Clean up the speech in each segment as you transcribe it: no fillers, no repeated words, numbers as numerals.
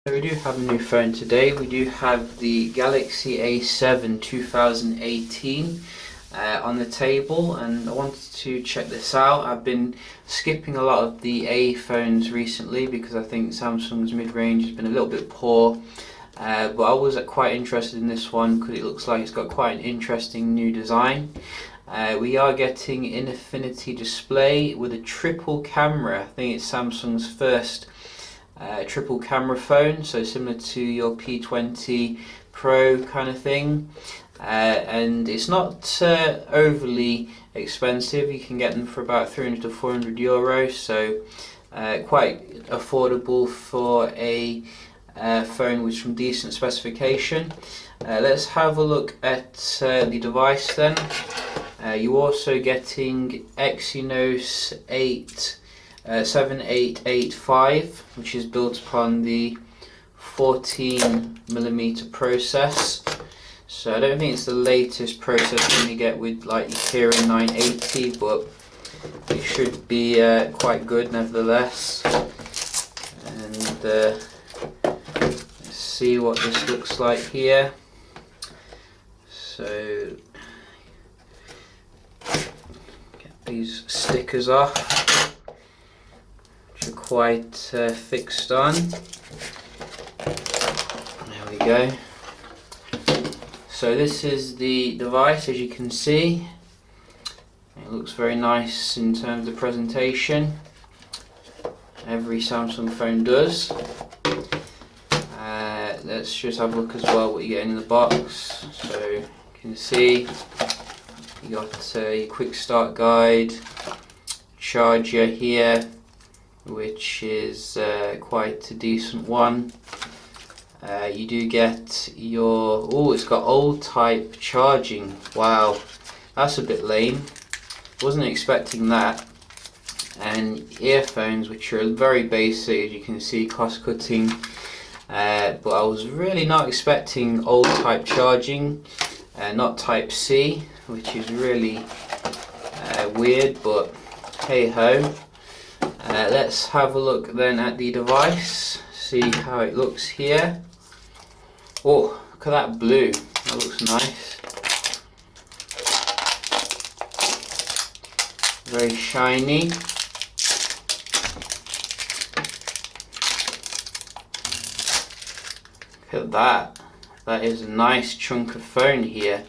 So we do have a new phone today. We do have the Galaxy A7 2018 on the table, and I wanted to check this out. I've been skipping a lot of the A phones recently because I think Samsung's mid-range has been a little bit poor, but I was quite interested in this one because it looks like it's got quite an interesting new design. We are getting an infinity display with a triple camera. I think it's Samsung's first triple camera phone, so similar to your P20 Pro kind of thing, and it's not overly expensive. You can get them for about 300 to 400 euros, so quite affordable for a phone with some decent specification. Let's have a look at the device then. You're also getting Exynos 7885, which is built upon the 14mm process. So I don't think it's the latest process you're going to get with like your Kirin 980, but it should be quite good nevertheless. And let's see what this looks like here. So get these stickers off, quite fixed on. There we go. So this is the device, as you can see. It looks very nice in terms of presentation. Every Samsung phone does. Let's just have a look as well what you get in the box. So you can see you got a quick start guide, charger here, which is quite a decent one. You do get your, it's got old type charging. Wow, that's a bit lame. Wasn't expecting that. And earphones, which are very basic, as you can see, cost cutting. But I was really not expecting old type charging, not type C, which is really weird, but hey ho. Let's have a look then at the device, see how it looks here. Oh, look at that blue, that looks nice. Very shiny. Look at that, that is a nice chunk of phone here.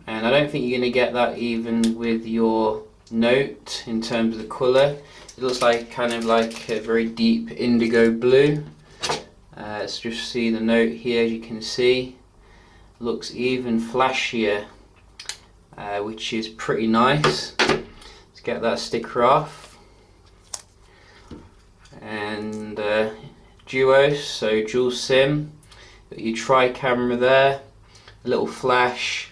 And I don't think you're going to get that even with your Note in terms of the colour. It looks like kind of like a very deep indigo blue. Let's just see the Note here, as you can see. Looks even flashier, which is pretty nice. Let's get that sticker off. And Duos, so dual SIM. Got your tri-camera there, a little flash.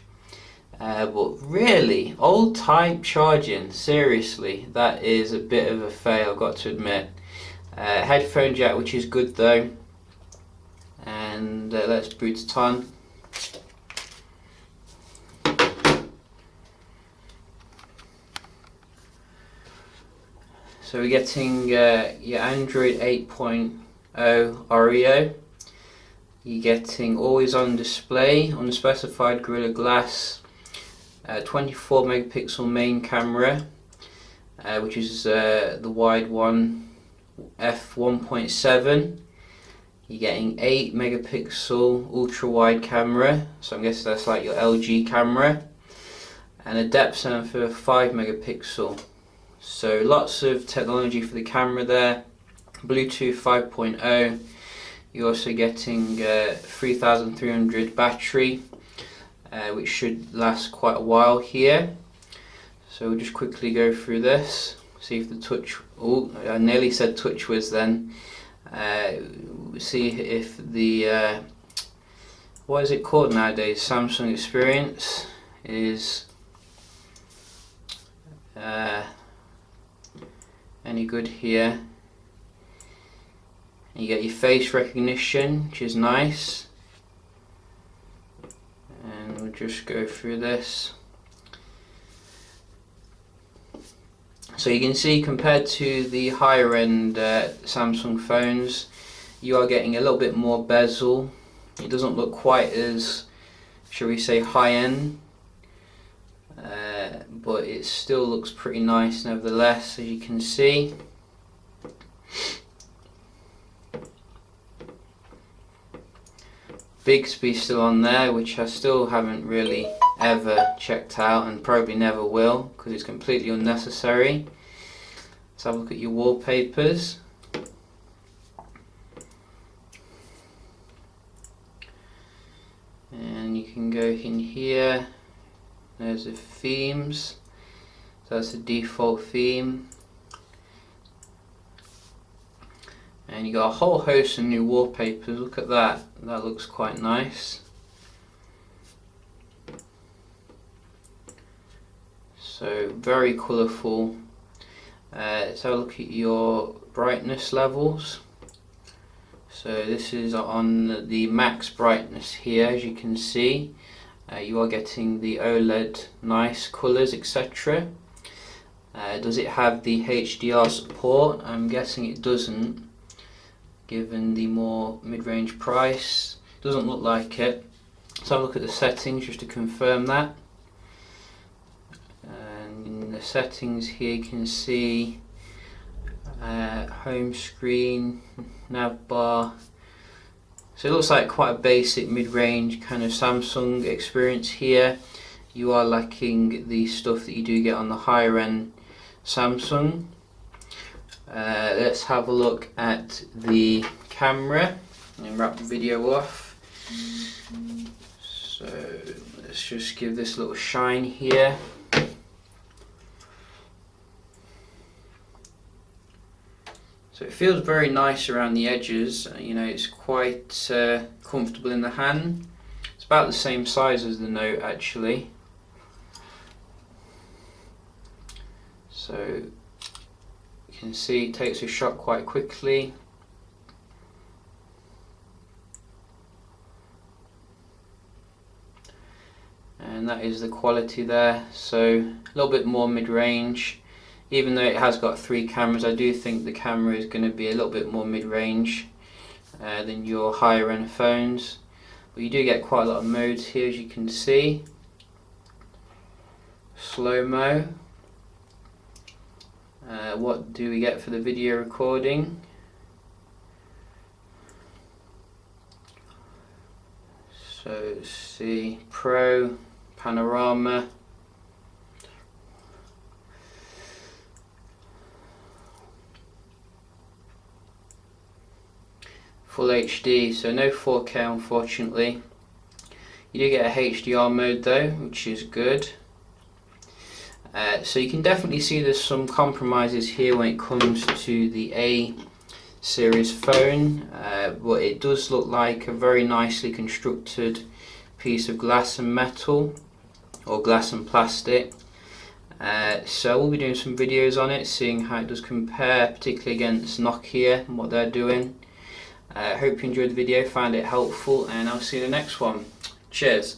But really, old type charging, seriously, that is a bit of a fail, I've got to admit. Headphone jack, which is good though. And let's boot it on. So we're getting your Android 8.0 Oreo. You're getting always on display, unspecified Gorilla Glass. 24 megapixel main camera, which is the wide one, f1.7. You're getting 8 megapixel ultra wide camera, so I'm guessing that's like your LG camera, and a depth sensor of 5 megapixel. So lots of technology for the camera there. Bluetooth 5.0. You're also getting 3300 battery. Which should last quite a while here. So we'll just quickly go through this, see if the touch, I nearly said TouchWiz then. See if the, what is it called nowadays, Samsung Experience is any good here. You get your face recognition, which is nice. And we'll just go through this. So you can see, compared to the higher end Samsung phones, you are getting a little bit more bezel. It doesn't look quite as, shall we say, high-end, but it still looks pretty nice nevertheless, as you can see. Bigsby still on there, which I still haven't really ever checked out and probably never will, because it's completely unnecessary. Let's have a look at your wallpapers. And you can go in here, there's the themes, so that's the default theme. And you got a whole host of new wallpapers. Look at that, that looks quite nice. So very colourful. Let's have a look at your brightness levels. So this is on the max brightness here, as you can see. You are getting the OLED nice colours, etc. Does it have the HDR support? I'm guessing it doesn't, given the more mid-range price. Doesn't look like it. Let's have a look at the settings just to confirm that. And in the settings here you can see home screen, nav bar. So it looks like quite a basic mid-range kind of Samsung experience here. You are lacking the stuff that you do get on the higher end Samsung. Let's have a look at the camera and wrap the video off. So let's just give this a little shine here. So it feels very nice around the edges, you know, it's quite comfortable in the hand. It's about the same size as the Note actually. So you can see it takes a shot quite quickly. And that is the quality there. So a little bit more mid-range. Even though it has got 3 cameras, I do think the camera is going to be a little bit more mid-range than your higher end phones. But you do get quite a lot of modes here, as you can see. Slow-mo. What do we get for the video recording? So let's see, Pro, Panorama. Full HD, so no 4K unfortunately. You do get a HDR mode though, which is good. So you can definitely see there's some compromises here when it comes to the A series phone, but it does look like a very nicely constructed piece of glass and metal, or glass and plastic. So we'll be doing some videos on it, seeing how it does compare, particularly against Nokia and what they're doing. Hope you enjoyed the video, found it helpful, and I'll see you in the next one. Cheers.